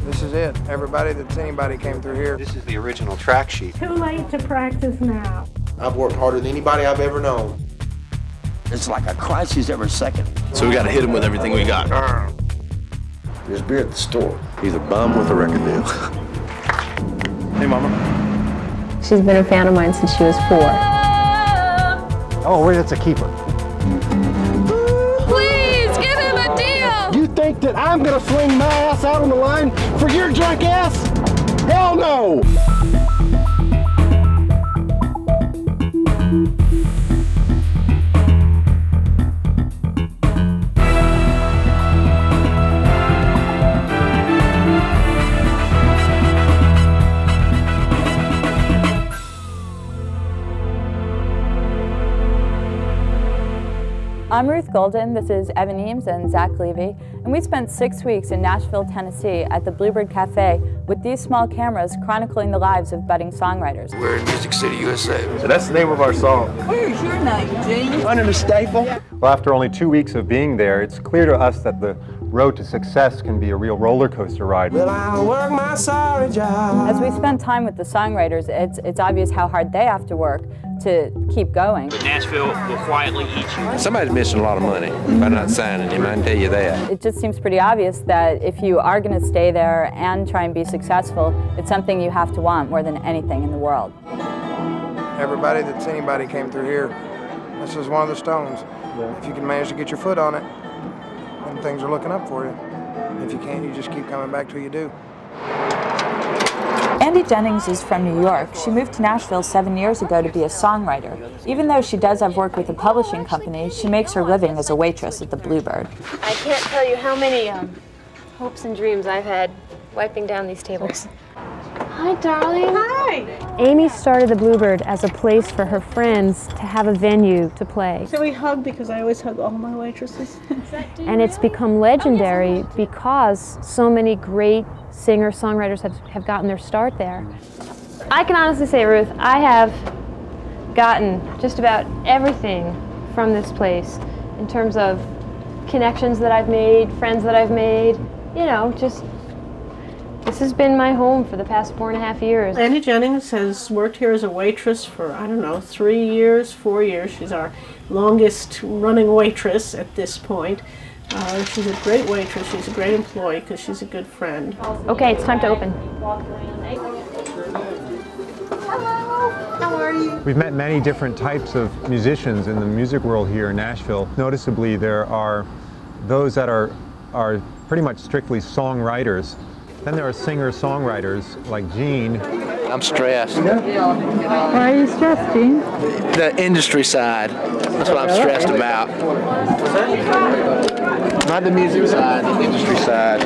This is it. Everybody that's anybody came through here. This is the original track sheet. Too late to practice now. I've worked harder than anybody I've ever known. It's like a crisis every second. So we got to hit him with everything we got. There's beer at the store. He's a bum with a record deal. Hey, Mama. She's been a fan of mine since she was 4. Oh, wait, that's a keeper. Please, give him a deal! You think that I'm gonna fling my ass out on the line for your drunk ass? Hell no! I'm Ruth Golden, this is Evan Eames and Zach Levy, and we spent 6 weeks in Nashville, Tennessee at the Bluebird Cafe with these small cameras chronicling the lives of budding songwriters. We're in Music City, USA. So that's the name of our song. Where's your name, Jennings? Under the staple. Well, after only 2 weeks of being there, it's clear to us that the road to success can be a real roller coaster ride. Well, I'll work my sorry job. As we spend time with the songwriters, it's obvious how hard they have to work to keep going. But Nashville will quietly eat you. Somebody's missing a lot of money by not signing him, I can tell you that. It just seems pretty obvious that if you are going to stay there and try and be successful, it's something you have to want more than anything in the world. Everybody that's anybody came through here. This is one of the stones. If you can manage to get your foot on it, then things are looking up for you. If you can't, you just keep coming back till you do. Andy Jennings is from New York. She moved to Nashville 7 years ago to be a songwriter. Even though she does have work with a publishing company, she makes her living as a waitress at the Bluebird. I can't tell you how many hopes and dreams I've had wiping down these tables. Hi, darling. Hi. Amy started the Bluebird as a place for her friends to have a venue to play. So we hug because I always hug all my waitresses. And it's become legendary because so many great singer-songwriters have gotten their start there. I can honestly say, Ruth, I have gotten just about everything from this place in terms of connections that I've made, friends that I've made, you know, just this has been my home for the past 4.5 years. Andy Jennings has worked here as a waitress for, I don't know, 3 years, 4 years. She's our longest running waitress at this point. She's a great waitress, she's a great employee because she's a good friend. Okay, it's time to open. Hello, how are you? We've met many different types of musicians in the music world here in Nashville. Noticeably, there are those that are pretty much strictly songwriters. Then there are singer-songwriters like Gene. I'm stressed. Why are you stressed, Gene? The industry side. That's what I'm stressed about. Not the music side, the industry side.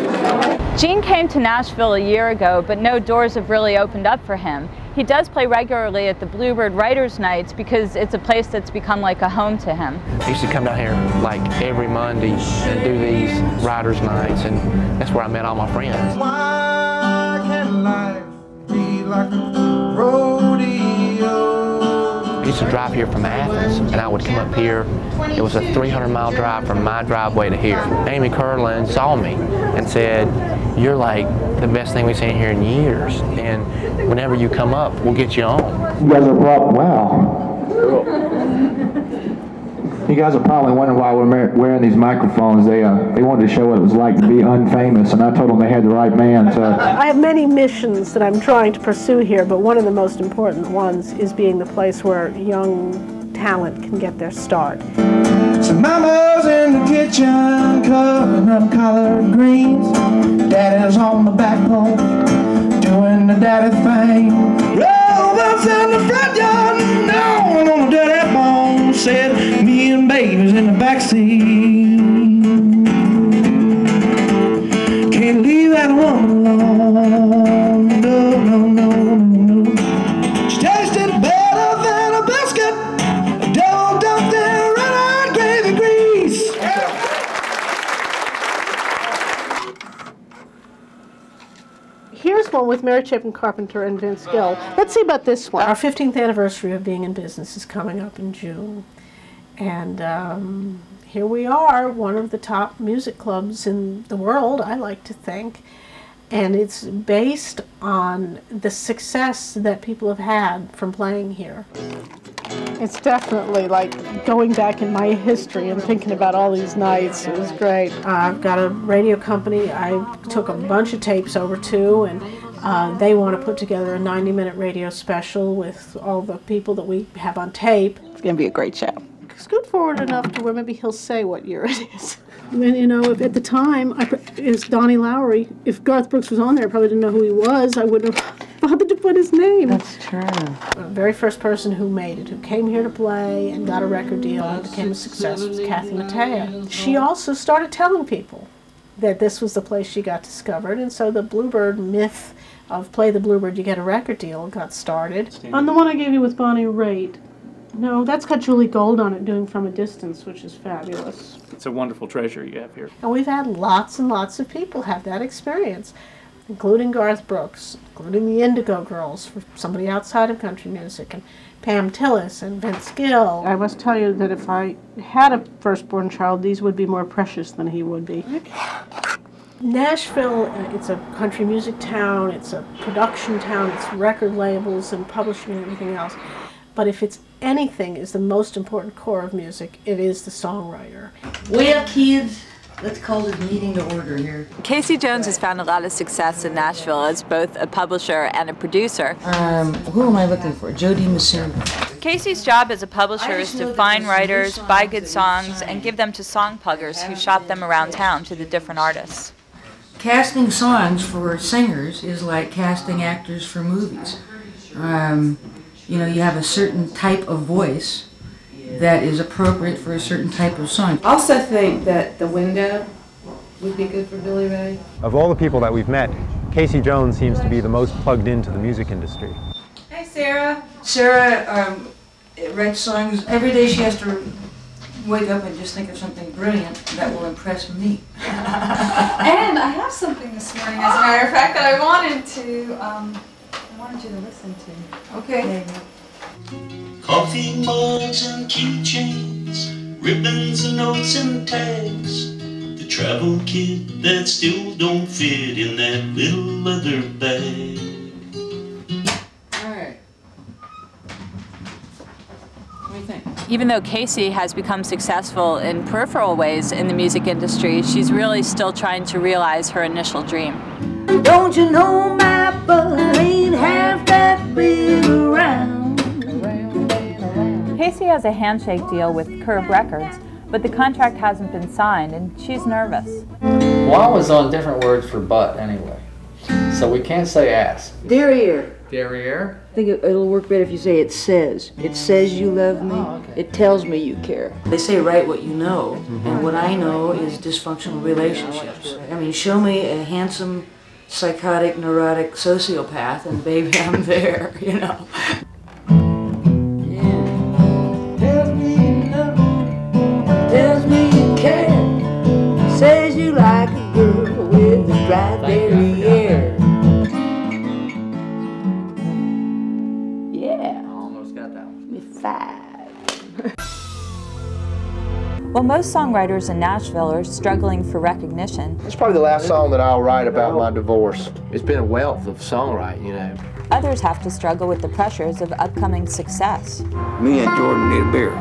Gene came to Nashville a year ago, but no doors have really opened up for him. He does play regularly at the Bluebird Writers' Nights because it's a place that's become like a home to him. I used to come down here like every Monday and do these writers' nights, and that's where I met all my friends. Why can't life be like a rodeo? I used to drive here from Athens, and I would come up here. It was a 300-mile drive from my driveway to here. Amy Curlin saw me and said, "You're like the best thing we've seen here in years, and whenever you come up, we'll get you on." You guys are probably, wow. You guys are probably wondering why we're wearing these microphones. They wanted to show what it was like to be unfamous, and I told them they had the right man. So I have many missions that I'm trying to pursue here, but one of the most important ones is being the place where young talent can get their start. So mama's in the kitchen cutting up collard greens. Daddy's on the back porch doing the daddy thing. Rover's in the front yard gnawing on the dirty bone. Said me and baby's in the backseat. Can't leave that woman alone. No, no, no, no. She tasted better than a biscuit. A devil dumped in red-eyed gravy grease. Here's one with Mary Chapin Carpenter and Vince Gill. Let's see about this one. Our 15th anniversary of being in business is coming up in June. And here we are, one of the top music clubs in the world, I like to think. And it's based on the success that people have had from playing here. It's definitely like going back in my history and thinking about all these nights. It was great. I've got a radio company I took a bunch of tapes over to, and they want to put together a 90-minute radio special with all the people that we have on tape. It's going to be a great show. Scoot forward enough to where maybe he'll say what year it is. When, you know, if at the time, it's Donnie Lowry. If Garth Brooks was on there, I probably didn't know who he was. I wouldn't have bothered to put his name. That's true. The very first person who made it, who came here to play and got a record deal and became a success, was Kathy Mattea. She also started telling people that this was the place she got discovered, and so the Bluebird myth of play the Bluebird, you get a record deal, got started. On the one I gave you with Bonnie Raitt, no, that's got Julie Gold on it, doing From a Distance, which is fabulous. It's a wonderful treasure you have here. And we've had lots and lots of people have that experience, including Garth Brooks, including the Indigo Girls, for somebody outside of country music, and Pam Tillis and Vince Gill. I must tell you that if I had a firstborn child, these would be more precious than he would be. Nashville, it's a country music town, it's a production town, it's record labels and publishing and everything else. But if it's anything is the most important core of music, it is the songwriter. Well, kids, let's call this meeting to order here. Casey Jones has found a lot of success in Nashville as both a publisher and a producer. Who am I looking for? Jody Masoon. Casey's job as a publisher is to find writers, buy good songs, and give them to song pluggers who shop them around town to the different artists. Casting songs for singers is like casting actors for movies. You know, you have a certain type of voice that is appropriate for a certain type of song. I also think that The Window would be good for Billy Ray. Of all the people that we've met, Casey Jones seems to be the most plugged into the music industry. Hey, Sarah. Sarah writes songs. Every day she has to wake up and just think of something brilliant that will impress me. And I have something this morning, as a matter of fact, that I wanted you to listen to. Okay. Coffee mugs and keychains, ribbons and notes and tags, the travel kit that still don't fit in that little leather bag. Alright. What do you think? Even though Casey has become successful in peripheral ways in the music industry, she's really still trying to realize her initial dream. Don't you know my butt ain't half that big around? Casey has a handshake deal with Curb Records, but the contract hasn't been signed, and she's nervous. Well, I was on different words for butt anyway, so we can't say ass. Derriere. Derriere? I think it'll work better if you say it says. It says you love me. Oh, okay. It tells me you care. They say write what you know, and what I know is dysfunctional relationships. I mean, show me a handsome, psychotic, neurotic sociopath, and baby, I'm there, you know. Tells me you care, says you like a girl with a dry derriere. Yeah. Almost got that one. Me 5. While most songwriters in Nashville are struggling for recognition, It's probably the last song that I'll write about my divorce. It's been a wealth of songwriting, you know. others have to struggle with the pressures of upcoming success. Me and Jordan need a beer.